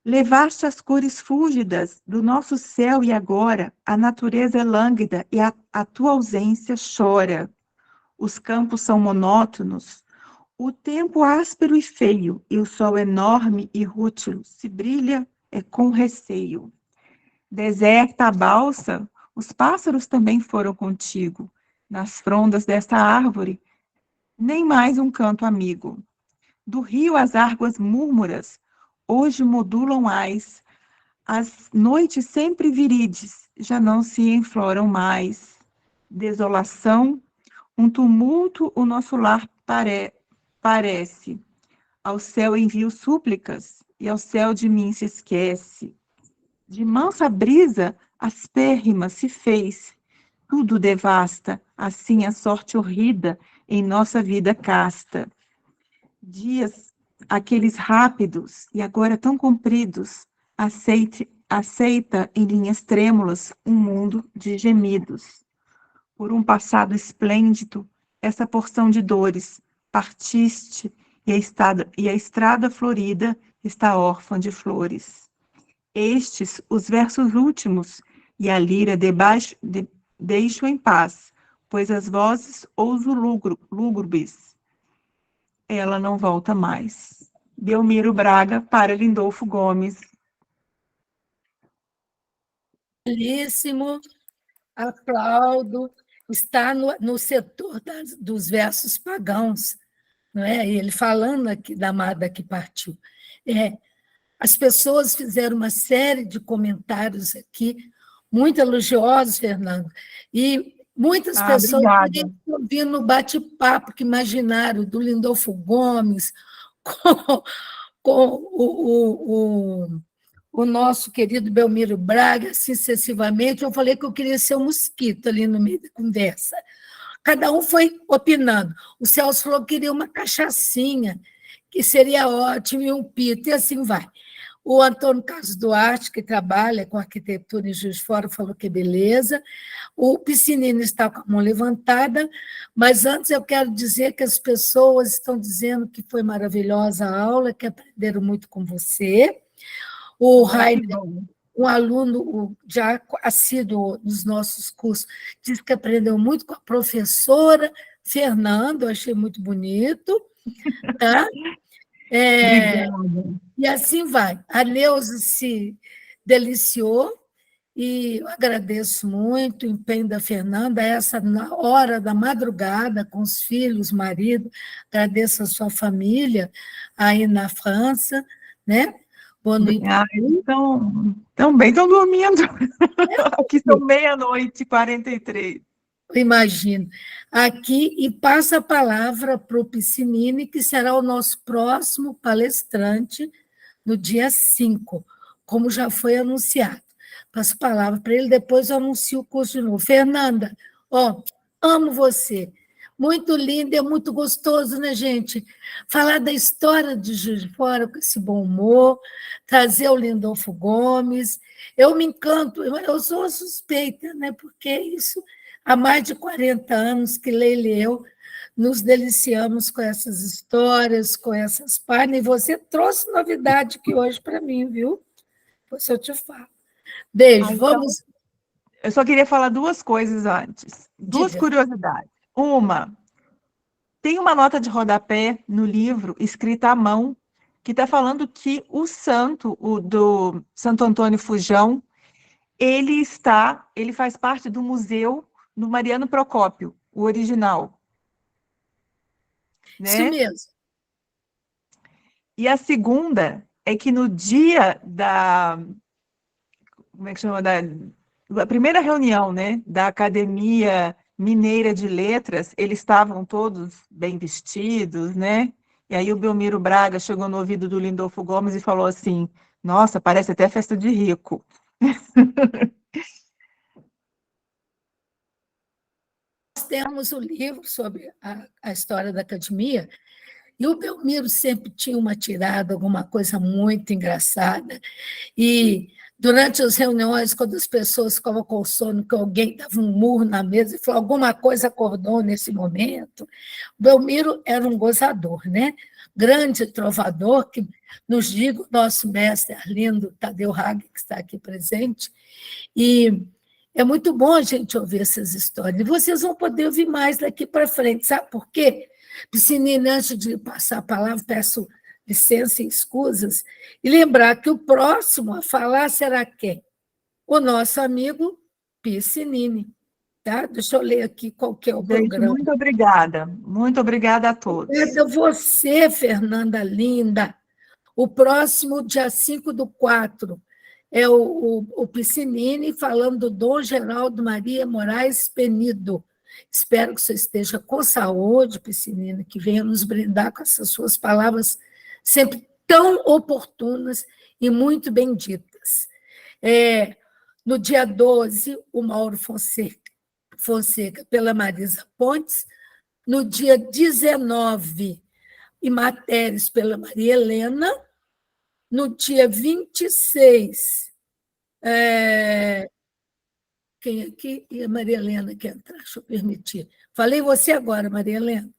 Levaste as cores fúlgidas do nosso céu e agora a natureza é lânguida e a tua ausência chora. Os campos são monótonos, o tempo áspero e feio, e o sol enorme e rútil se brilha com receio. Deserta a balsa, os pássaros também foram contigo. Nas frondas desta árvore, nem mais um canto amigo. Do rio as águas múrmuras, hoje modulam as noites sempre virides, já não se enfloram mais. Desolação, um tumulto o nosso lar parece. Ao céu envio súplicas, e ao céu de mim se esquece. De mansa brisa, aspérrima se fez, tudo devasta, assim a sorte horrida em nossa vida casta. Dias, aqueles rápidos e agora tão compridos, aceita em linhas trêmulas um mundo de gemidos. Por um passado esplêndido, essa porção de dores, partiste e a estrada florida está órfã de flores. Estes, os versos últimos, e a lira deixo em paz, pois as vozes ouso lúgubres, ela não volta mais. Belmiro Braga para Lindolfo Gomes. Belíssimo, aplaudo. Está no setor dos versos pagãos, não é? Ele falando aqui da amada que partiu. As pessoas fizeram uma série de comentários aqui, muito elogiosos, Fernando, e muitas pessoas Obrigada. ouvindo no bate-papo que imaginaram do Lindolfo Gomes com o nosso querido Belmiro Braga, assim, sucessivamente. Eu falei que eu queria ser um mosquito ali no meio da conversa. Cada um foi opinando. O Celso falou que queria uma cachaçinha, que seria ótimo, e um pito, e assim vai. O Antônio Carlos Duarte, que trabalha com arquitetura em Juiz de Fora, falou que beleza. O Piscinini está com a mão levantada, mas antes eu quero dizer que as pessoas estão dizendo que foi maravilhosa a aula, que aprenderam muito com você. O Rainer, um aluno já assíduo nos nossos cursos, disse que aprendeu muito com a professora Fernanda, eu achei muito bonito. Tá? E assim vai. A Neuza se deliciou, e eu agradeço muito o empenho da Fernanda, essa na hora da madrugada, com os filhos, marido, agradeço a sua família aí na França, né? Boa noite. Então bem, estão dormindo. Aqui são 00:43. Imagino. Aqui, e passa a palavra para o Piscinini, que será o nosso próximo palestrante no dia 5, como já foi anunciado. Passo a palavra para ele, depois eu anuncio o curso de novo. Fernanda, amo você. Muito lindo, é muito gostoso, né, gente? Falar da história de Juiz de Fora com esse bom humor, trazer o Lindolfo Gomes. Eu me encanto, eu sou uma suspeita, né? Porque isso há mais de 40 anos que Leila e eu nos deliciamos com essas histórias, com essas páginas, e você trouxe novidade aqui hoje para mim, viu? Depois eu te falo. Beijo, vamos. Eu só queria falar duas coisas antes. Duas Diga. curiosidades. Uma, tem uma nota de rodapé no livro, escrita à mão, que está falando que o santo, o do Santo Antônio Fujão, ele faz parte do museu do Mariano Procópio, o original. Isso Né? mesmo. E a segunda é que no dia da, como é que chama, da primeira reunião, né, da Academia Mineira de Letras, eles estavam todos bem vestidos, né? E aí o Belmiro Braga chegou no ouvido do Lindolfo Gomes e falou assim: nossa, parece até festa de rico. Nós temos o livro sobre a história da academia, e o Belmiro sempre tinha uma tirada, alguma coisa muito engraçada. E durante as reuniões, quando as pessoas ficavam com sono, que alguém dava um murro na mesa e falou alguma coisa acordou nesse momento, o Belmiro era um gozador, né? Grande trovador, que nos diga o nosso mestre Arlindo Tadeu Hagen, que está aqui presente, e é muito bom a gente ouvir essas histórias. E vocês vão poder ouvir mais daqui para frente, sabe por quê? Piscinini, antes de passar a palavra, peço licença e escusas, e lembrar que o próximo a falar será quem? O nosso amigo Piscinini. Tá? Deixa eu ler aqui qual que é o Gente, programa. muito obrigada. Muito obrigada a todos. Obrigada a você, Fernanda Linda. O próximo, dia 5/4, é o Piscinini falando do Dom Geraldo Maria Moraes Penido. Espero que você esteja com saúde, Piscinini, que venha nos brindar com essas suas palavras sempre tão oportunas e muito benditas. No dia 12, o Mauro Fonseca pela Marisa Pontes. No dia 19, e matérias pela Maria Helena. No dia 26, quem aqui? E a Maria Helena quer entrar, deixa eu permitir. Falei você agora, Maria Helena.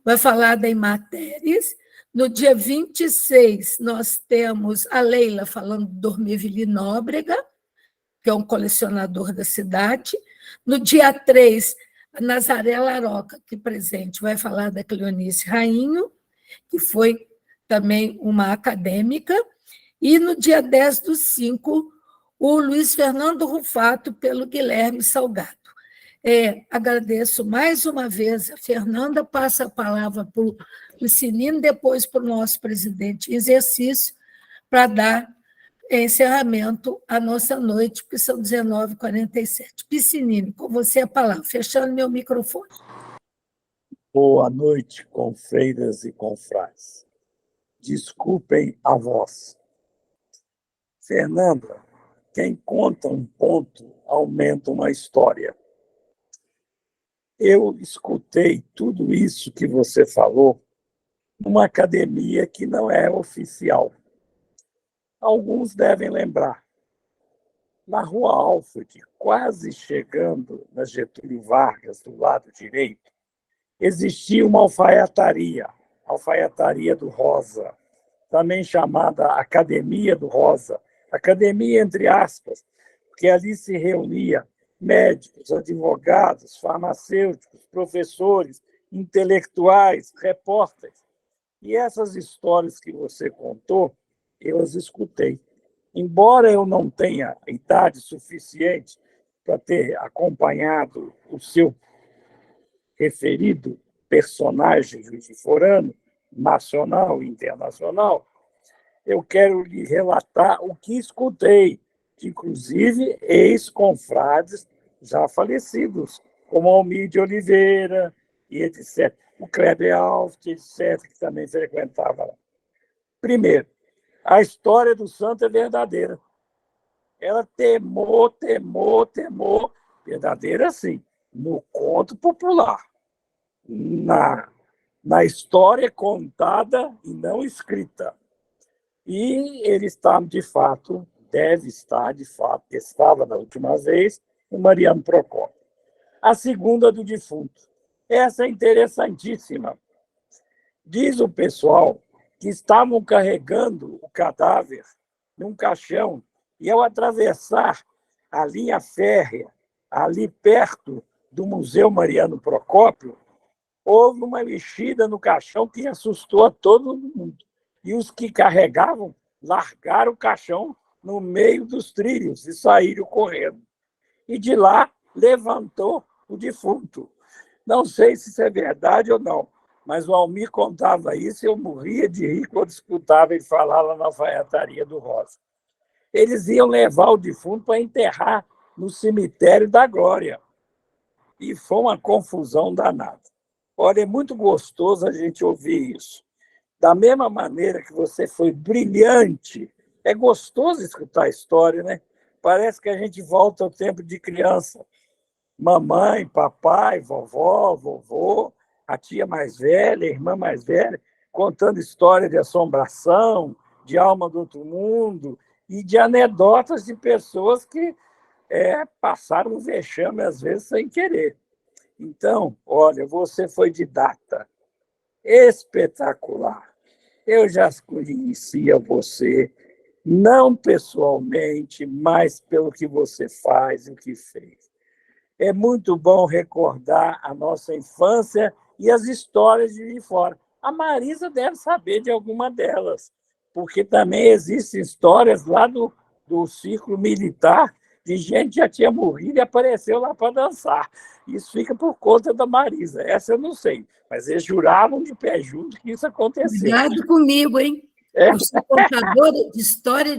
Vai falar da Imatérias. No dia 26, nós temos a Leila falando do Dormivili Nóbrega, que é um colecionador da cidade. No dia 3, a Nazaré Laroca, aqui presente, vai falar da Cleonice Rainho, que foi também uma acadêmica. E no dia 10/5, o Luiz Fernando Rufato pelo Guilherme Salgado. Agradeço mais uma vez a Fernanda, passa a palavra para o Piscinini, depois para o nosso presidente em exercício, para dar encerramento à nossa noite, que são 19h47. Piscinini, com você a palavra, fechando meu microfone. Boa noite, confreiras e confrades. Desculpem a voz. Fernanda, quem conta um ponto aumenta uma história. Eu escutei tudo isso que você falou numa academia que não é oficial. Alguns devem lembrar. Na Rua Alfred, quase chegando na Getúlio Vargas, do lado direito, existia uma alfaiataria, a Alfaiataria do Rosa, também chamada Academia do Rosa, academia entre aspas, porque ali se reunia médicos, advogados, farmacêuticos, professores, intelectuais, repórteres. E essas histórias que você contou, eu as escutei. Embora eu não tenha idade suficiente para ter acompanhado o seu referido personagem juiz-forano, nacional e internacional, eu quero lhe relatar o que escutei, inclusive ex-confrades já falecidos, como Almir de Oliveira e etc. O Kleber Alves, etc., que também frequentava lá. Primeiro, a história do santo é verdadeira. Ela temou, verdadeira sim, no conto popular, na história contada e não escrita. E ele está, de fato, deve estar, de fato, estava da última vez, o Mariano Procópio. A segunda do defunto. Essa é interessantíssima. Diz o pessoal que estavam carregando o cadáver num caixão e, ao atravessar a linha férrea ali perto do Museu Mariano Procópio, houve uma mexida no caixão que assustou a todo mundo. E os que carregavam largaram o caixão no meio dos trilhos e saíram correndo. E de lá levantou o defunto. Não sei se isso é verdade ou não, mas o Almir contava isso e eu morria de rir quando escutava ele falar lá na alfaiataria do Rosa. Eles iam levar o defunto para enterrar no cemitério da Glória. E foi uma confusão danada. Olha, é muito gostoso a gente ouvir isso. Da mesma maneira que você foi brilhante, é gostoso escutar a história, né? Parece que a gente volta ao tempo de criança. Mamãe, papai, vovó, vovô, a tia mais velha, a irmã mais velha, contando história de assombração, de alma do outro mundo e de anedotas de pessoas que passaram um vexame, às vezes, sem querer. Então, olha, você foi didata, espetacular. Eu já conhecia você, não pessoalmente, mas pelo que você faz e o que fez. É muito bom recordar a nossa infância e as histórias de fora. A Marisa deve saber de alguma delas, porque também existem histórias lá do círculo militar de gente que já tinha morrido e apareceu lá para dançar. Isso fica por conta da Marisa. Essa eu não sei, mas eles juravam de pé junto que isso aconteceu. Cuidado comigo, hein? Eu sou contadora de história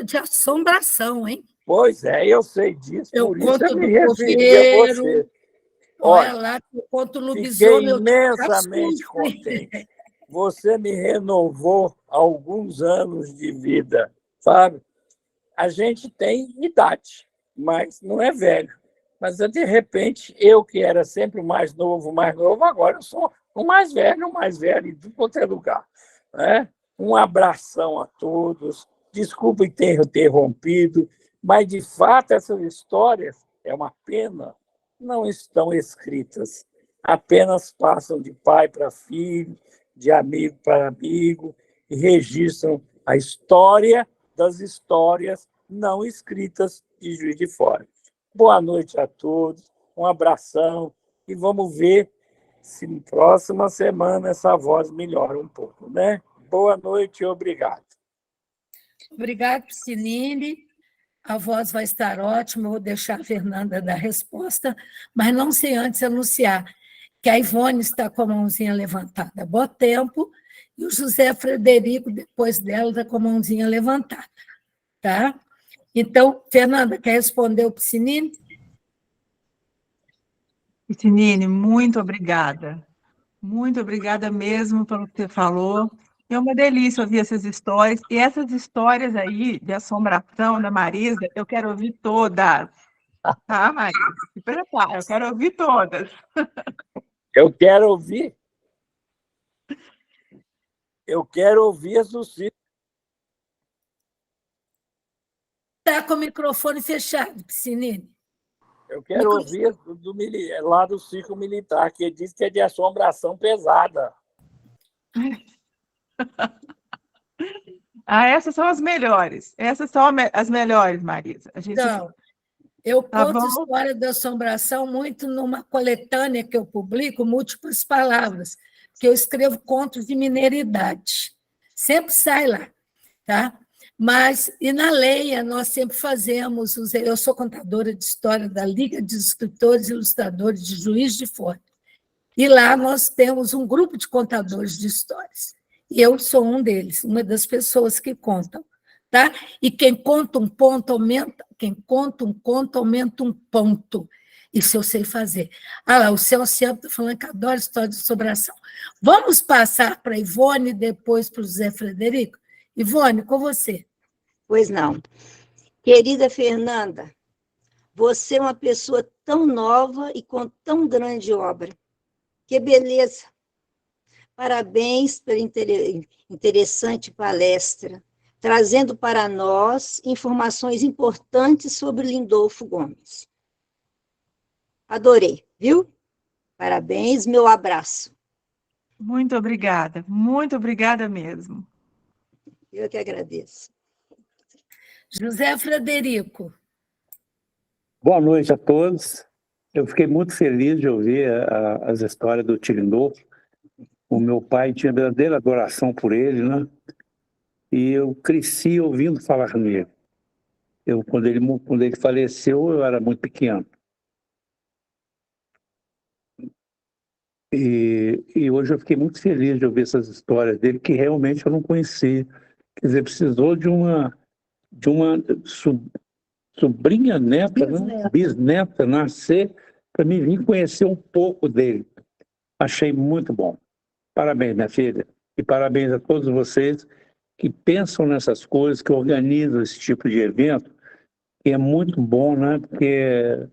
de assombração, hein? Pois é, eu sei disso, Eu por isso conto eu me do referi a coveiro, você. olha lá, eu conto Fiquei lobisomem. imensamente contente. Você me renovou alguns anos de vida, sabe? A gente tem idade, mas não é velho. Mas, de repente, eu que era sempre o mais novo, agora eu sou o mais velho em tudo quanto é lugar. Né? Um abração a todos. Desculpe ter interrompido, mas, de fato, essas histórias, é uma pena, não estão escritas. Apenas passam de pai para filho, de amigo para amigo, e registram a história das histórias não escritas de Juiz de Fora. Boa noite a todos, um abração e vamos ver se na próxima semana essa voz melhora um pouco, né? Boa noite e obrigado. Obrigado, Piscinini. A voz vai estar ótima, eu vou deixar a Fernanda dar a resposta, mas não sei antes anunciar que a Ivone está com a mãozinha levantada há bom tempo e o José Frederico, depois dela, está com a mãozinha levantada. Tá? Então, Fernanda, quer responder o Piscinini? Piscinini, muito obrigada. Muito obrigada mesmo pelo que você falou. É uma delícia ouvir essas histórias. E essas histórias aí de assombração da Marisa, eu quero ouvir todas. Tá, Marisa? Se prepara, eu quero ouvir todas. Eu quero ouvir. Eu quero ouvir as do Ciro. Está com o microfone fechado, Piscinini. Eu quero ouvir lá do círculo militar, que diz que é de assombração pesada. Essas são as melhores. Essas são as melhores, Marisa. Então, eu conto história da assombração muito numa coletânea que eu publico, Múltiplas Palavras, que eu escrevo contos de mineiridade. Sempre sai lá, tá? Mas, e na Leia, nós sempre fazemos, eu sou contadora de história da Liga de Escritores e Ilustradores de Juiz de Fora, e lá nós temos um grupo de contadores de histórias, e eu sou um deles, uma das pessoas que contam, tá? E quem conta um ponto aumenta, quem conta um conto aumenta um ponto, isso eu sei fazer. Lá, o Celciano está falando que adora história de assombração. Vamos passar para a Ivone, depois para o José Frederico? Ivone, com você. Pois não. Querida Fernanda, você é uma pessoa tão nova e com tão grande obra. Que beleza! Parabéns pela interessante palestra, trazendo para nós informações importantes sobre Lindolfo Gomes. Adorei, viu? Parabéns, meu abraço. muito obrigada mesmo. Eu que agradeço. José Frederico. Boa noite a todos. Eu fiquei muito feliz de ouvir as histórias do Tirindolfo. O meu pai tinha verdadeira adoração por ele, né? E eu cresci ouvindo falar nele. Quando ele faleceu, eu era muito pequeno. E hoje eu fiquei muito feliz de ouvir essas histórias dele, que realmente eu não conhecia. Quer dizer, precisou de uma sobrinha, neta, né? Bisneta, nascer para mim vir conhecer um pouco dele. Achei muito bom. Parabéns, minha filha. E parabéns a todos vocês que pensam nessas coisas, que organizam esse tipo de evento, que é muito bom, né? Porque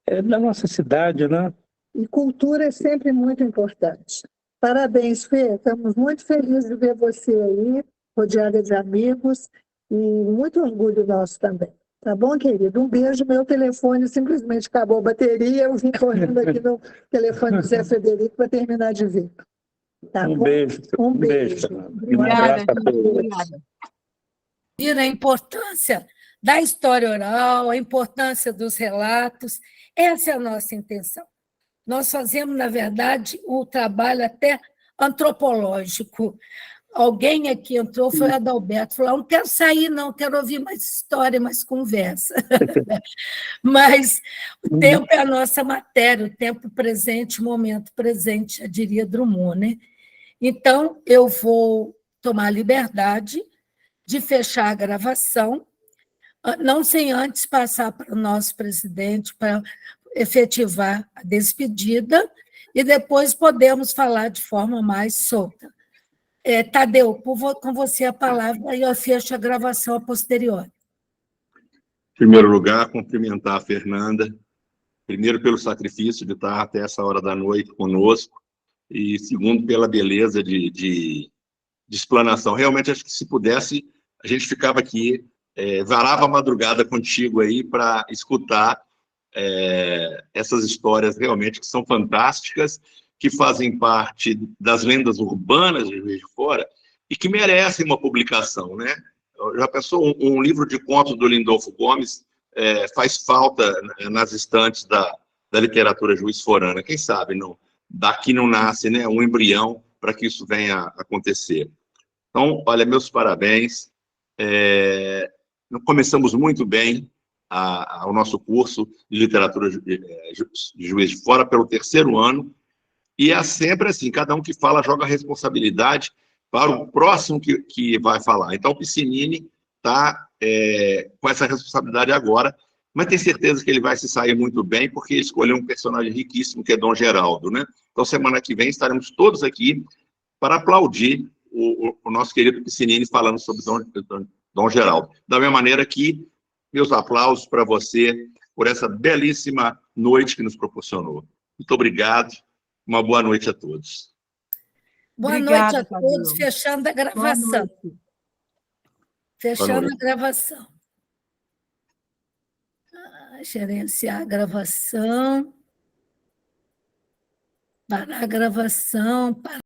é da nossa cidade, né? E cultura é sempre muito importante. Parabéns, Fê. Estamos muito felizes de ver você aí, rodeada de amigos, e muito orgulho nosso também. Tá bom, querido? Um beijo. Meu telefone simplesmente acabou a bateria. Eu vim correndo aqui no telefone do Zé Frederico para terminar de ver. Tá bom? Beijo. Um beijo. E um abraço a todos. Obrigada. A importância da história oral, a importância dos relatos. Essa é a nossa intenção. Nós fazemos, na verdade, um trabalho até antropológico. Alguém aqui entrou, foi Adalberto, falou: não quero sair, não, quero ouvir mais história, mais conversa. Mas o tempo é a nossa matéria, o tempo presente, o momento presente, eu diria Drummond, né? Então, eu vou tomar a liberdade de fechar a gravação, não sem antes passar para o nosso presidente para efetivar a despedida e depois podemos falar de forma mais solta. Tadeu, com você a palavra e eu fecho a gravação a posteriori. Em primeiro lugar, cumprimentar a Fernanda, primeiro pelo sacrifício de estar até essa hora da noite conosco, e segundo pela beleza de explanação. Realmente, acho que se pudesse, a gente ficava aqui, varava a madrugada contigo aí para escutar essas histórias realmente que são fantásticas, que fazem parte das lendas urbanas de Juiz de Fora e que merecem uma publicação, né? Já pensou um livro de contos do Lindolfo Gomes faz falta nas estantes da literatura juiz-forana? Quem sabe não? Daqui não nasce, né, um embrião para que isso venha a acontecer. Então, olha, meus parabéns. Começamos muito bem o nosso curso de literatura de Juiz de Fora pelo 3º ano, e é sempre assim, cada um que fala joga a responsabilidade para o próximo que vai falar. Então, o Piscinini está com essa responsabilidade agora, mas tem certeza que ele vai se sair muito bem, porque escolheu um personagem riquíssimo, que é Dom Geraldo, né? Então, semana que vem estaremos todos aqui para aplaudir o nosso querido Piscinini falando sobre Dom Geraldo. Da mesma maneira que meus aplausos para você por essa belíssima noite que nos proporcionou. Muito obrigado. Uma boa noite a todos. Boa Obrigada, noite a todos. Tadeu. Fechando a Boa gravação. noite. Fechando a gravação. Gerenciar a gravação. Parar a gravação.